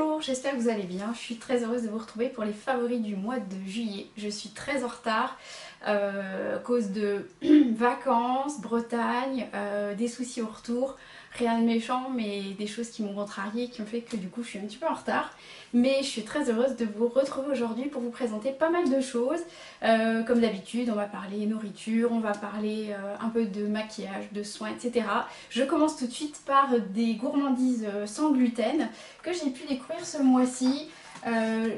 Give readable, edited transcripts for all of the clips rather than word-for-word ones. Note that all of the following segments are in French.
Bonjour, j'espère que vous allez bien. Je suis très heureuse de vous retrouver pour les favoris du mois de juillet. Je suis très en retard à cause de vacances, Bretagne, des soucis au retour. Rien de méchant, mais des choses qui m'ont contrariée et qui ont fait que du coup je suis un petit peu en retard. Mais je suis très heureuse de vous retrouver aujourd'hui pour vous présenter pas mal de choses. Comme d'habitude, on va parler nourriture, on va parler un peu de maquillage, de soins, etc. Je commence tout de suite par des gourmandises sans gluten que j'ai pu découvrir ce mois-ci.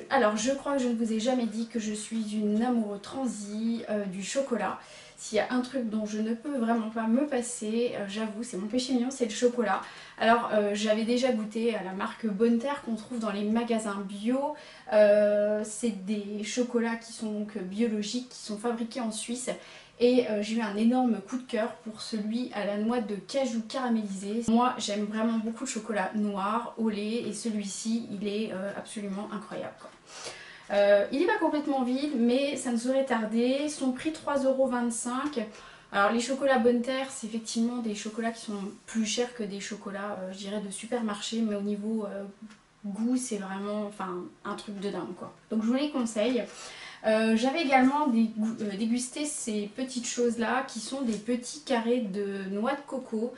Alors je crois que je ne vous ai jamais dit que je suis une amoureuse transie du chocolat. S'il y a un truc dont je ne peux vraiment pas me passer, j'avoue, c'est mon péché mignon, c'est le chocolat. Alors j'avais déjà goûté à la marque Bonne Terre qu'on trouve dans les magasins bio. C'est des chocolats qui sont donc biologiques, qui sont fabriqués en Suisse. Et j'ai eu un énorme coup de cœur pour celui à la noix de cajou caramélisée. Moi j'aime vraiment beaucoup le chocolat noir au lait et celui-ci il est absolument incroyable quoi. Il n'est pas complètement vide mais ça ne saurait tarder. Son prix 3,25 €. Alors les chocolats Bonne Terre c'est effectivement des chocolats qui sont plus chers que des chocolats je dirais de supermarché, mais au niveau goût c'est vraiment un truc de dingue quoi. Donc je vous les conseille. J'avais également dégusté ces petites choses là qui sont des petits carrés de noix de coco.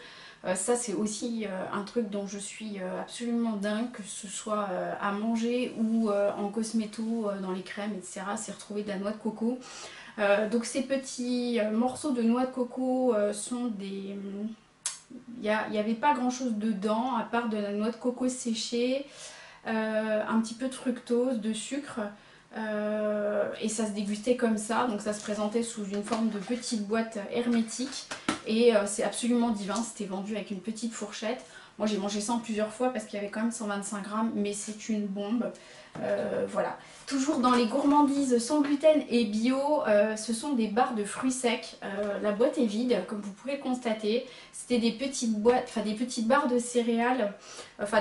Ça c'est aussi un truc dont je suis absolument dingue, que ce soit à manger ou en cosméto, dans les crèmes, etc. C'est retrouver de la noix de coco. Donc ces petits morceaux de noix de coco sont des... Il n'y avait pas grand chose dedans à part de la noix de coco séchée, un petit peu de fructose, de sucre. Et ça se dégustait comme ça, donc ça se présentait sous une forme de petite boîte hermétique et c'est absolument divin. C'était vendu avec une petite fourchette. Moi j'ai mangé ça en plusieurs fois parce qu'il y avait quand même 125 grammes, mais c'est une bombe. Voilà. Toujours dans les gourmandises sans gluten et bio, ce sont des barres de fruits secs. La boîte est vide, comme vous pouvez le constater. C'était des petites boîtes, des petites barres de céréales,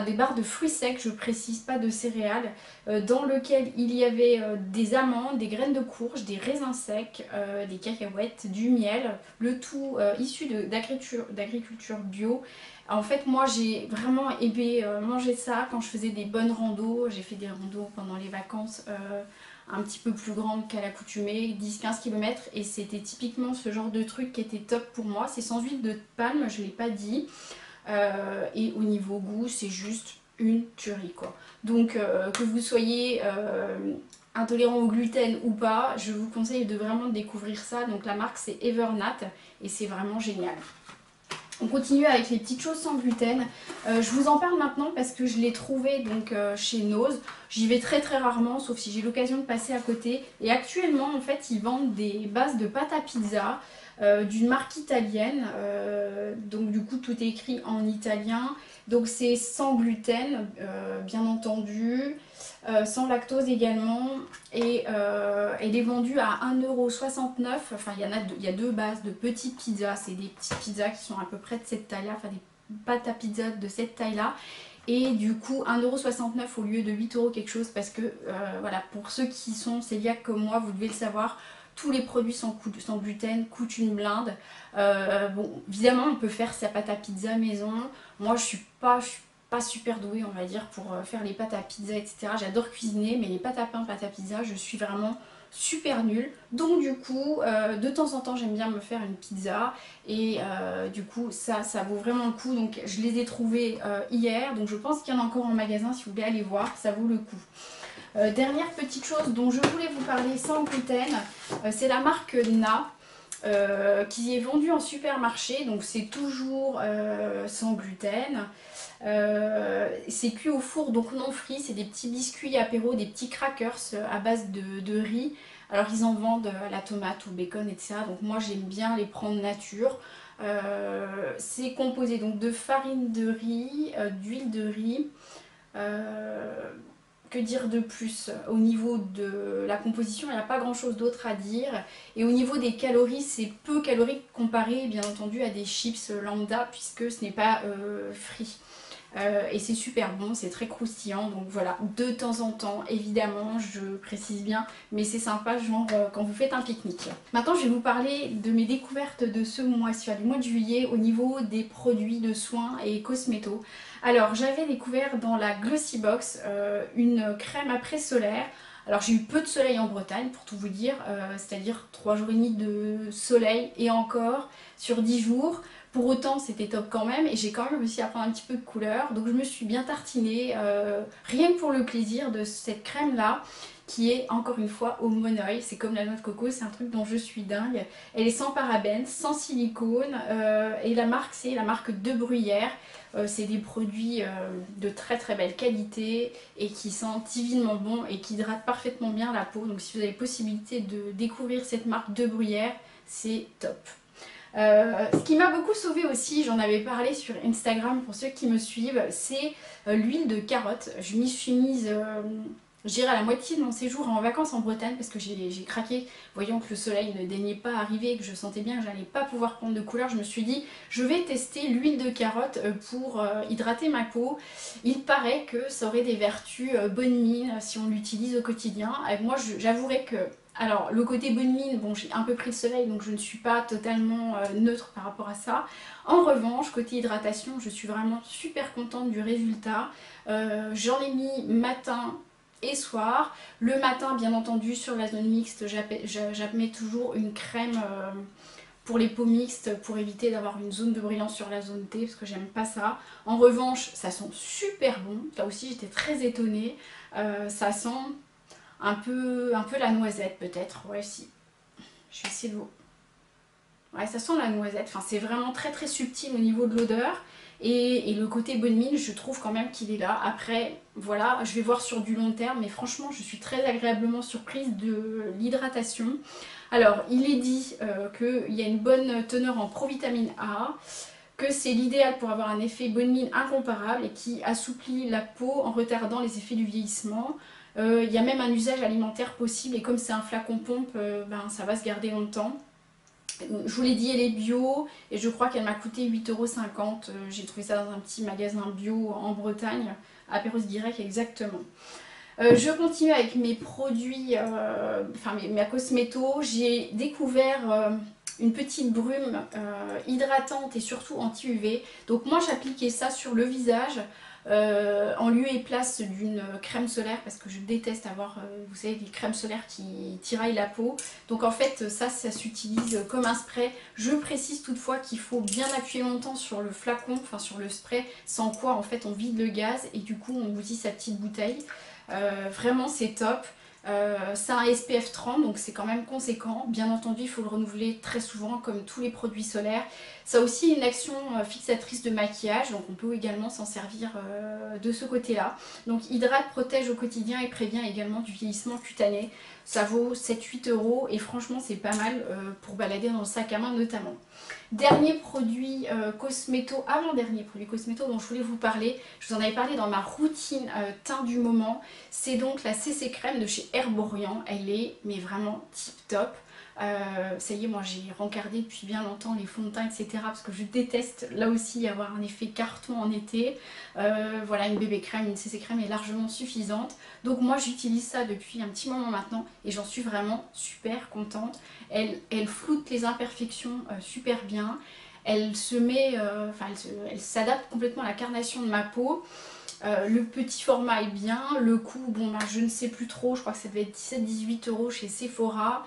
des barres de fruits secs, je précise, pas de céréales, dans lequel il y avait des amandes, des graines de courge, des raisins secs, des cacahuètes, du miel, le tout issu d'agriculture bio. En fait, moi j'ai vraiment aimé manger ça quand je faisais des bonnes randos. J'ai fait des randos pendant les vacances un petit peu plus grandes qu'à l'accoutumée, 10-15 km, et c'était typiquement ce genre de truc qui était top pour moi. C'est sans huile de palme, je ne l'ai pas dit, et au niveau goût, c'est juste une tuerie quoi. Donc que vous soyez intolérant au gluten ou pas, je vous conseille de vraiment découvrir ça. Donc la marque c'est Evernat et c'est vraiment génial. On continue avec les petites choses sans gluten. Je vous en parle maintenant parce que je l'ai trouvé donc chez Nose. J'y vais très rarement, sauf si j'ai l'occasion de passer à côté. Et actuellement, en fait, ils vendent des bases de pâte à pizza d'une marque italienne. Donc du coup, tout est écrit en italien. Donc c'est sans gluten, bien entendu. Sans lactose également, et elle est vendue à 1,69 €. Enfin il y a deux bases de petites pizzas, c'est des petites pizzas qui sont à peu près de cette taille là, des pâtes à pizza de cette taille là, et du coup 1,69 € au lieu de 8 € quelque chose, parce que voilà, pour ceux qui sont cœliaques comme moi, vous devez le savoir, tous les produits sans gluten coûtent une blinde. Bon, évidemment on peut faire sa pâte à pizza maison. Moi je suis pas super douée, on va dire, pour faire les pâtes à pizza, etc. J'adore cuisiner, mais les pâtes à pain, pâtes à pizza, je suis vraiment super nulle. Donc du coup, de temps en temps, j'aime bien me faire une pizza, et du coup, ça vaut vraiment le coup. Donc je les ai trouvées hier, donc je pense qu'il y en a encore en magasin, si vous voulez aller voir, ça vaut le coup. Dernière petite chose dont je voulais vous parler sans gluten, c'est la marque Na. Qui est vendue en supermarché, donc c'est toujours sans gluten. C'est cuit au four, donc non frit. C'est des petits biscuits apéro, des petits crackers à base de riz. Alors ils en vendent à la tomate, au bacon, etc. Donc moi j'aime bien les prendre nature. C'est composé donc de farine de riz, d'huile de riz. Que dire de plus? Au niveau de la composition, il n'y a pas grand chose d'autre à dire. Et au niveau des calories, c'est peu calorique comparé bien entendu à des chips lambda, puisque ce n'est pas frit. et c'est super bon, c'est très croustillant, donc voilà, de temps en temps, évidemment, je précise bien, mais c'est sympa, genre quand vous faites un pique-nique. Maintenant, je vais vous parler de mes découvertes de ce mois-ci, du mois de juillet, au niveau des produits de soins et cosméto. Alors, j'avais découvert dans la Glossy Box une crème après solaire. Alors j'ai eu peu de soleil en Bretagne pour tout vous dire, c'est-à-dire 3 jours et demi de soleil et encore sur 10 jours. Pour autant c'était top quand même et j'ai quand même réussi à prendre un petit peu de couleur. Donc je me suis bien tartinée, rien que pour le plaisir de cette crème là qui est encore une fois au monoeil. C'est comme la noix de coco, c'est un truc dont je suis dingue. Elle est sans parabènes, sans silicone et la marque c'est la marque De Bruyère. C'est des produits de très très belle qualité et qui sentent divinement bon et qui hydratent parfaitement bien la peau. Donc si vous avez possibilité de découvrir cette marque De Bruyère, c'est top. Ce qui m'a beaucoup sauvée aussi, j'en avais parlé sur Instagram pour ceux qui me suivent, c'est l'huile de carotte. Je m'y suis mise, je dirais à la moitié de mon séjour en vacances en Bretagne parce que j'ai craqué, voyant que le soleil ne daignait pas arriver et que je sentais bien que j'allais pas pouvoir prendre de couleur. Je me suis dit, je vais tester l'huile de carotte pour hydrater ma peau. Il paraît que ça aurait des vertus bonne mine si on l'utilise au quotidien. Et moi, j'avouerais que alors le côté bonne mine, bon j'ai un peu pris le soleil donc je ne suis pas totalement neutre par rapport à ça. En revanche, côté hydratation, je suis vraiment super contente du résultat. J'en ai mis matin et soir. Le matin, bien entendu, sur la zone mixte, j'apmets toujours une crème pour les peaux mixtes pour éviter d'avoir une zone de brillance sur la zone T parce que j'aime pas ça. En revanche, ça sent super bon. Là aussi, j'étais très étonnée. Ça sent un peu la noisette peut-être. Ouais, si. Je vais essayer de vous... Ouais, ça sent la noisette. Enfin, c'est vraiment très très subtil au niveau de l'odeur. Et le côté bonne mine, je trouve quand même qu'il est là. Après, voilà, je vais voir sur du long terme, mais franchement, je suis très agréablement surprise de l'hydratation. Alors, il est dit qu'il y a une bonne teneur en provitamine A, que c'est l'idéal pour avoir un effet bonne mine incomparable et qui assouplit la peau en retardant les effets du vieillissement. Il y a même un usage alimentaire possible et comme c'est un flacon pompe, ben, ça va se garder longtemps. Je vous l'ai dit, elle est bio et je crois qu'elle m'a coûté 8,50 €. J'ai trouvé ça dans un petit magasin bio en Bretagne, à Perros Direct exactement. Je continue avec mes produits, enfin ma cosméto. J'ai découvert une petite brume hydratante et surtout anti-UV. Donc moi j'appliquais ça sur le visage. En lieu et place d'une crème solaire parce que je déteste avoir, vous savez, des crèmes solaires qui tiraillent la peau. Donc en fait ça s'utilise comme un spray. Je précise toutefois qu'il faut bien appuyer longtemps sur le flacon, enfin sur le spray, sans quoi en fait on vide le gaz et du coup on bousille sa petite bouteille. Vraiment c'est top. C'est un SPF 30 donc c'est quand même conséquent. Bien entendu il faut le renouveler très souvent comme tous les produits solaires. Ça a aussi une action fixatrice de maquillage donc on peut également s'en servir de ce côté là. Donc hydrate, protège au quotidien et prévient également du vieillissement cutané. Ça vaut 7-8 € et franchement c'est pas mal pour balader dans le sac à main notamment. Dernier produit cosméto, avant-dernier produit cosméto dont je voulais vous parler, je vous en avais parlé dans ma routine teint du moment, c'est donc la CC Crème de chez Herborian. Elle est mais vraiment tip top. Ça y est, moi j'ai rencardé depuis bien longtemps les fonds de teint etc parce que je déteste là aussi avoir un effet carton en été. Voilà, une bébé crème, une CC crème est largement suffisante. Donc moi j'utilise ça depuis un petit moment maintenant et j'en suis vraiment super contente. Elle floute les imperfections super bien. Elle se met, elle s'adapte complètement à la carnation de ma peau. Le petit format est bien, le coût, bon ben, je ne sais plus trop, je crois que ça devait être 17-18 € chez Sephora.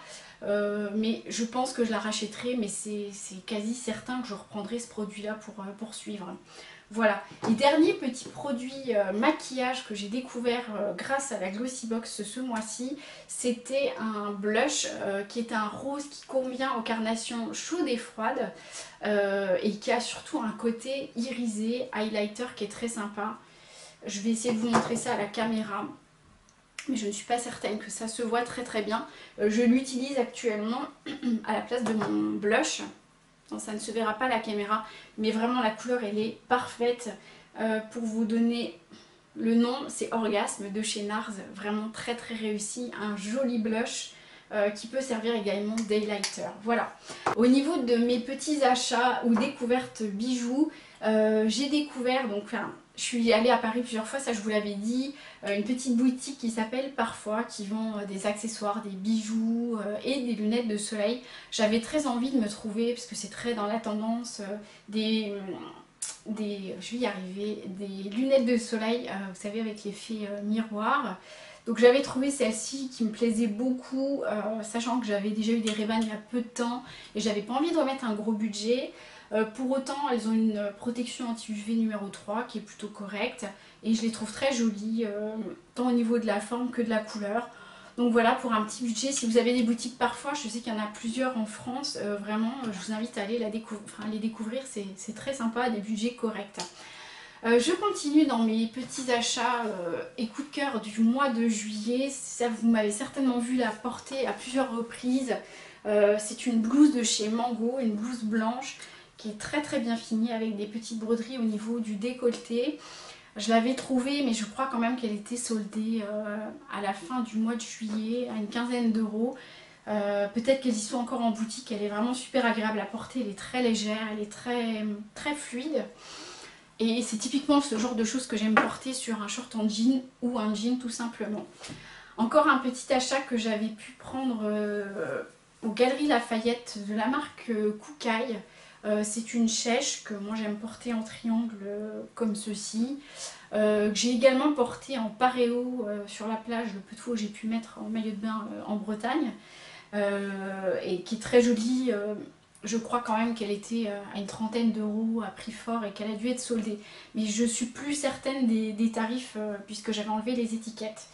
Mais je pense que je la rachèterai, mais c'est quasi certain que je reprendrai ce produit là pour poursuivre. Voilà, les derniers petits produits maquillage que j'ai découvert grâce à la Glossy Box ce mois-ci, c'était un blush qui est un rose qui convient aux carnations chaudes et froides et qui a surtout un côté irisé, highlighter qui est très sympa. Je vais essayer de vous montrer ça à la caméra. Mais je ne suis pas certaine que ça se voit très très bien. Je l'utilise actuellement à la place de mon blush. Non, ça ne se verra pas à la caméra, mais vraiment la couleur elle est parfaite. Pour vous donner le nom, c'est Orgasme de chez NARS, vraiment très très réussi. Un joli blush qui peut servir également d'highlighter. Voilà. Au niveau de mes petits achats ou découvertes bijoux, j'ai découvert donc... Enfin, je suis allée à Paris plusieurs fois, ça je vous l'avais dit, une petite boutique qui s'appelle Parfois, qui vend des accessoires, des bijoux et des lunettes de soleil. J'avais très envie de me trouver, parce que c'est très dans la tendance, je vais y arriver, des lunettes de soleil, vous savez, avec l'effet miroir. Donc j'avais trouvé celle-ci qui me plaisait beaucoup, sachant que j'avais déjà eu des Ray-Ban il y a peu de temps et j'avais pas envie de remettre un gros budget. Pour autant, elles ont une protection anti-UV numéro 3 qui est plutôt correcte et je les trouve très jolies, tant au niveau de la forme que de la couleur. Donc voilà, pour un petit budget, si vous avez des boutiques Parfois, je sais qu'il y en a plusieurs en France, vraiment, je vous invite à aller les découvrir, c'est très sympa, des budgets corrects. Je continue dans mes petits achats et coups de cœur du mois de juillet. Ça, vous m'avez certainement vu la porter à plusieurs reprises. C'est une blouse de chez Mango, une blouse blanche qui est très très bien finie avec des petites broderies au niveau du décolleté. Je l'avais trouvée, mais je crois quand même qu'elle était soldée à la fin du mois de juillet à une quinzaine d'euros. Peut-être qu'elles y sont encore en boutique. Elle est vraiment super agréable à porter, elle est très légère, elle est très fluide. Et c'est typiquement ce genre de choses que j'aime porter sur un short en jean ou un jean tout simplement. Encore un petit achat que j'avais pu prendre aux Galeries Lafayette de la marque Kookaï. C'est une chèche que moi j'aime porter en triangle comme ceci. Que j'ai également porté en paréo sur la plage, le peu de fois où j'ai pu mettre en maillot de bain en Bretagne. Et qui est très jolie. Je crois quand même qu'elle était à une trentaine d'euros à prix fort et qu'elle a dû être soldée. Mais je suis plus certaine des tarifs puisque j'avais enlevé les étiquettes.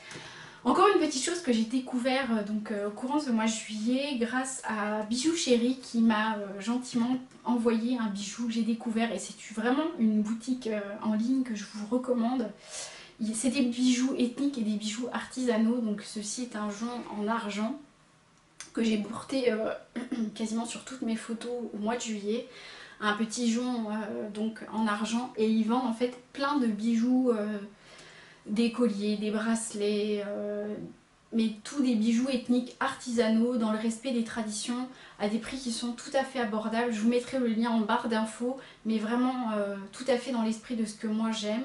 Encore une petite chose que j'ai découvert au courant de ce mois de juillet grâce à Bijoux Chéri qui m'a gentiment envoyé un bijou que j'ai découvert et c'est vraiment une boutique en ligne que je vous recommande. C'est des bijoux ethniques et des bijoux artisanaux, donc ceci est un jonc en argent que j'ai porté quasiment sur toutes mes photos au mois de juillet. Un petit jonc donc en argent et ils vendent en fait plein de bijoux, des colliers, des bracelets, mais tous des bijoux ethniques artisanaux dans le respect des traditions à des prix qui sont tout à fait abordables. Je vous mettrai le lien en barre d'infos, mais vraiment tout à fait dans l'esprit de ce que moi j'aime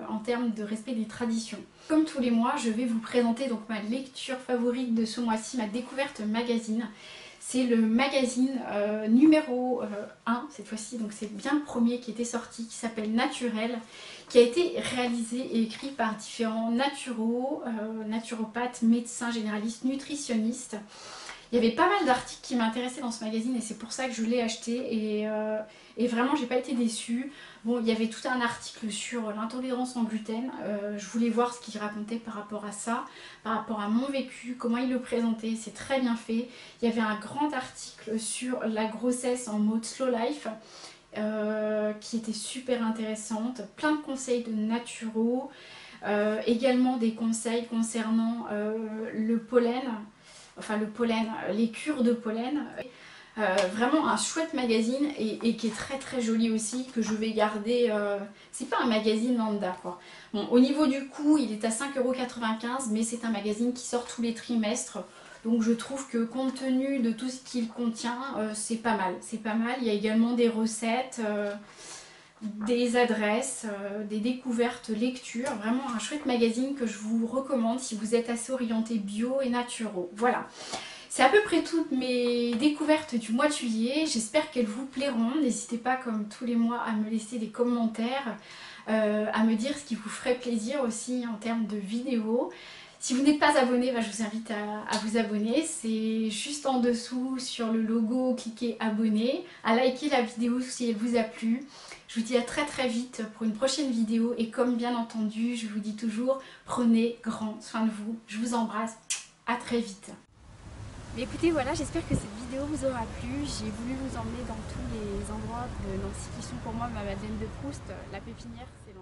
en termes de respect des traditions. Comme tous les mois, je vais vous présenter donc ma lecture favorite de ce mois-ci, ma découverte magazine. C'est le magazine numéro 1 cette fois-ci, donc c'est bien le premier qui était sorti, qui s'appelle Naturel, qui a été réalisé et écrit par différents naturopathes, médecins généralistes, nutritionnistes. Il y avait pas mal d'articles qui m'intéressaient dans ce magazine et c'est pour ça que je l'ai acheté et vraiment j'ai pas été déçue. Bon, il y avait tout un article sur l'intolérance en gluten, je voulais voir ce qu'il racontait par rapport à ça, par rapport à mon vécu, comment il le présentait, c'est très bien fait. Il y avait un grand article sur la grossesse en mode slow life, qui était super intéressante, plein de conseils de naturaux, également des conseils concernant le pollen, les cures de pollen. Vraiment un chouette magazine et qui est très très joli aussi, que je vais garder. C'est pas un magazine lambda quoi. Bon, au niveau du coût, il est à 5,95 €, mais c'est un magazine qui sort tous les trimestres. Donc je trouve que compte tenu de tout ce qu'il contient, c'est pas mal. C'est pas mal. Il y a également des recettes, des adresses, des découvertes lectures. Vraiment un chouette magazine que je vous recommande si vous êtes assez orienté bio et naturaux. Voilà. C'est à peu près toutes mes découvertes du mois de juillet, j'espère qu'elles vous plairont. N'hésitez pas comme tous les mois à me laisser des commentaires, à me dire ce qui vous ferait plaisir aussi en termes de vidéos. Si vous n'êtes pas abonné, je vous invite à vous abonner, c'est juste en dessous sur le logo, cliquez abonner, à liker la vidéo si elle vous a plu. Je vous dis à très très vite pour une prochaine vidéo et comme bien entendu, je vous dis toujours, prenez grand soin de vous. Je vous embrasse, à très vite. Mais écoutez, voilà, j'espère que cette vidéo vous aura plu. J'ai voulu vous emmener dans tous les endroits de Nancy qui sont pour moi ma Madeleine de Proust. La pépinière, c'est